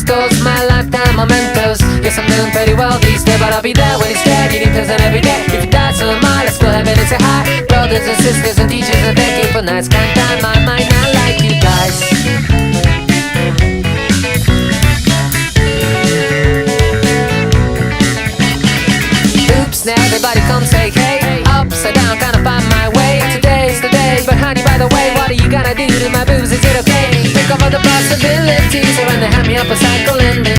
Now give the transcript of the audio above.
crystals, my lifetime mementos. Yes, I'm doing pretty well these days, but I'll be there when he's dead, eating pills every day. If you die, so am I. Let's go heaven and say hi. Brothers and sisters and teachers, and thank you for nights. Can't die, my might not like you guys. Oops, now everybody come say hey. Upside down, kinda find my way. Today's the day, but honey, by the way, what are you gonna do to my boobs? Is it okay? Think of all the possibilities, or when they hand me up a cycle